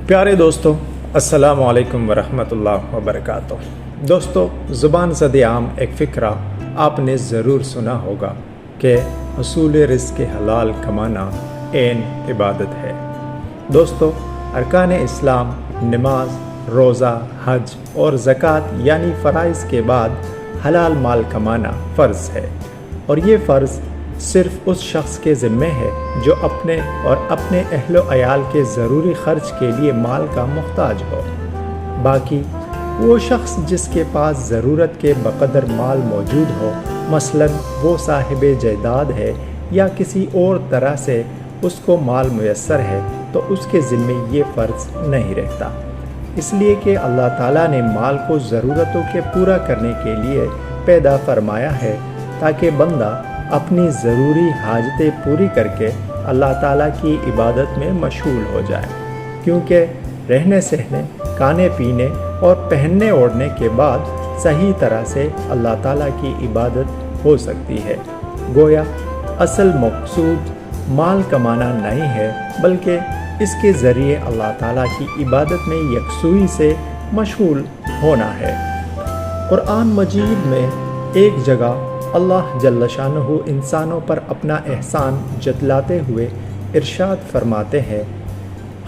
پیارے دوستو، السلام علیکم ورحمۃ اللہ وبرکاتہ۔ دوستو، زبان زد عام ایک فقرہ آپ نے ضرور سنا ہوگا کہ حصول رزق حلال کمانا عین عبادت ہے۔ دوستو، ارکان اسلام نماز، روزہ، حج اور زکوٰۃ یعنی فرائض کے بعد حلال مال کمانا فرض ہے، اور یہ فرض صرف اس شخص کے ذمہ ہے جو اپنے اور اپنے اہل و عیال کے ضروری خرچ کے لیے مال کا محتاج ہو۔ باقی وہ شخص جس کے پاس ضرورت کے بقدر مال موجود ہو، مثلاً وہ صاحب جائیداد ہے یا کسی اور طرح سے اس کو مال میسر ہے، تو اس کے ذمہ یہ فرض نہیں رہتا، اس لیے کہ اللہ تعالیٰ نے مال کو ضرورتوں کے پورا کرنے کے لیے پیدا فرمایا ہے، تاکہ بندہ اپنی ضروری حاجتیں پوری کر کے اللہ تعالیٰ کی عبادت میں مشغول ہو جائے، کیونکہ رہنے سہنے، کھانے پینے اور پہننے اوڑھنے کے بعد صحیح طرح سے اللہ تعالیٰ کی عبادت ہو سکتی ہے۔ گویا اصل مقصود مال کمانا نہیں ہے، بلکہ اس کے ذریعے اللہ تعالیٰ کی عبادت میں یکسوئی سے مشغول ہونا ہے۔ قرآن مجید میں ایک جگہ اللہ جل شانہ انسانوں پر اپنا احسان جتلاتے ہوئے ارشاد فرماتے ہیں،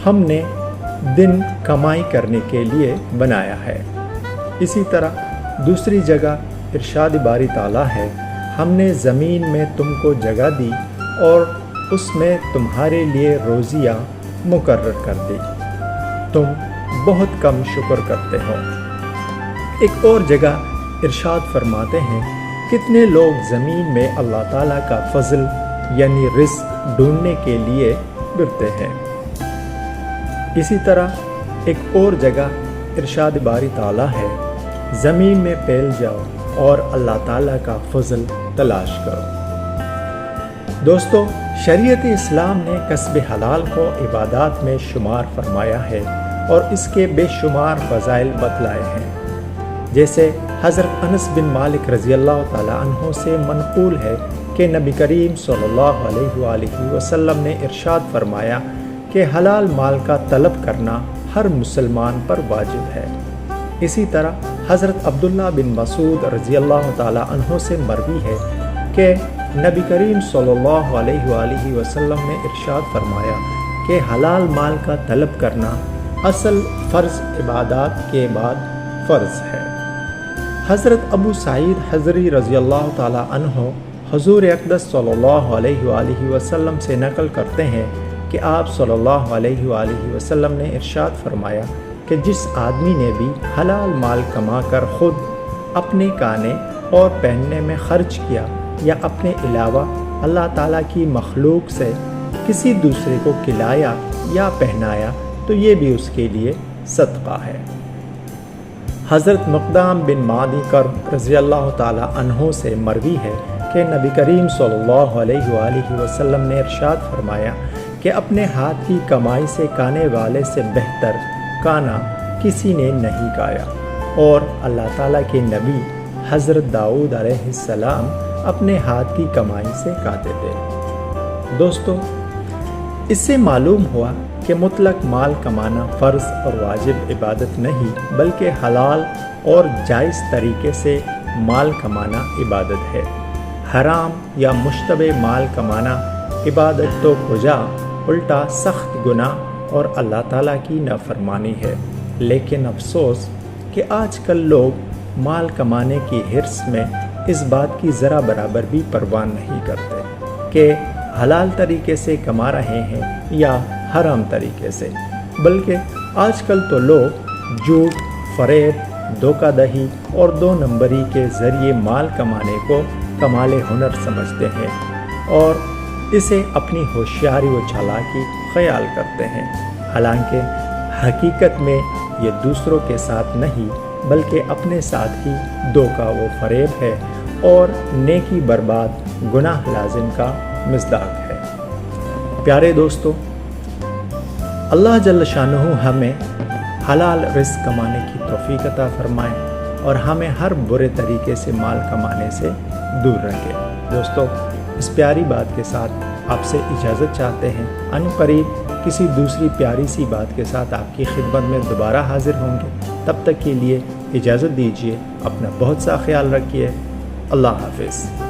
ہم نے دن کمائی کرنے کے لیے بنایا ہے۔ اسی طرح دوسری جگہ ارشاد باری تعالیٰ ہے، ہم نے زمین میں تم کو جگہ دی اور اس میں تمہارے لیے روزیاں مقرر کر دی، تم بہت کم شکر کرتے ہو۔ ایک اور جگہ ارشاد فرماتے ہیں، کتنے لوگ زمین میں اللہ تعالیٰ کا فضل یعنی رزق ڈھونڈنے کے لیے پھرتے ہیں۔ اسی طرح ایک اور جگہ ارشاد باری تعالیٰ ہے، زمین میں پھیل جاؤ اور اللہ تعالیٰ کا فضل تلاش کرو۔ دوستو، شریعت اسلام نے کسب حلال کو عبادات میں شمار فرمایا ہے اور اس کے بے شمار فضائل بتلائے ہیں، جیسے حضرت انس بن مالک رضی اللہ تعالیٰ عنہ سے منقول ہے کہ نبی کریم صلی اللہ علیہ وآلہ وسلم نے ارشاد فرمایا کہ حلال مال کا طلب کرنا ہر مسلمان پر واجب ہے۔ اسی طرح حضرت عبداللہ بن مسعود رضی اللہ تعالیٰ عنہ سے مروی ہے کہ نبی کریم صلی اللہ علیہ وآلہ وسلم نے ارشاد فرمایا کہ حلال مال کا طلب کرنا اصل فرض عبادات کے بعد فرض ہے۔ حضرت ابو سعید خدری رضی اللہ تعالیٰ عنہ حضور اقدس صلی اللہ علیہ وآلہ وسلم سے نقل کرتے ہیں کہ آپ صلی اللہ علیہ وآلہ وسلم نے ارشاد فرمایا کہ جس آدمی نے بھی حلال مال کما کر خود اپنے کھانے اور پہننے میں خرچ کیا یا اپنے علاوہ اللہ تعالیٰ کی مخلوق سے کسی دوسرے کو کھلایا یا پہنایا، تو یہ بھی اس کے لیے صدقہ ہے۔ حضرت مقدام بن معدی کرب رضی اللہ تعالیٰ عنہ سے مروی ہے کہ نبی کریم صلی اللہ علیہ وآلہ وسلم نے ارشاد فرمایا کہ اپنے ہاتھ کی کمائی سے کھانے والے سے بہتر کھانا کسی نے نہیں کھایا، اور اللہ تعالیٰ کے نبی حضرت داؤد علیہ السلام اپنے ہاتھ کی کمائی سے کھاتے تھے۔ دوستو، اس سے معلوم ہوا کہ مطلق مال کمانا فرض اور واجب عبادت نہیں، بلکہ حلال اور جائز طریقے سے مال کمانا عبادت ہے۔ حرام یا مشتبہ مال کمانا عبادت تو کجا، الٹا سخت گناہ اور اللہ تعالیٰ کی نافرمانی ہے۔ لیکن افسوس کہ آج کل لوگ مال کمانے کی حرص میں اس بات کی ذرا برابر بھی پرواہ نہیں کرتے کہ حلال طریقے سے کما رہے ہیں یا حرام طریقے سے، بلکہ آج کل تو لوگ جھوٹ، فریب، دھوکہ دہی اور دو نمبری کے ذریعے مال کمانے کو کمال ہنر سمجھتے ہیں اور اسے اپنی ہوشیاری و چالاکی خیال کرتے ہیں، حالانکہ حقیقت میں یہ دوسروں کے ساتھ نہیں بلکہ اپنے ساتھ ہی دھوکہ و فریب ہے اور نیکی برباد گناہ لازم کا مصداق ہے۔ پیارے دوستو، اللہ جل شانہ ہمیں حلال رزق کمانے کی توفیق عطا فرمائے اور ہمیں ہر برے طریقے سے مال کمانے سے دور رکھے۔ دوستو، اس پیاری بات کے ساتھ آپ سے اجازت چاہتے ہیں، ان قریب کسی دوسری پیاری سی بات کے ساتھ آپ کی خدمت میں دوبارہ حاضر ہوں گے۔ تب تک کے لیے اجازت دیجیے، اپنا بہت سا خیال رکھیے۔ اللہ حافظ۔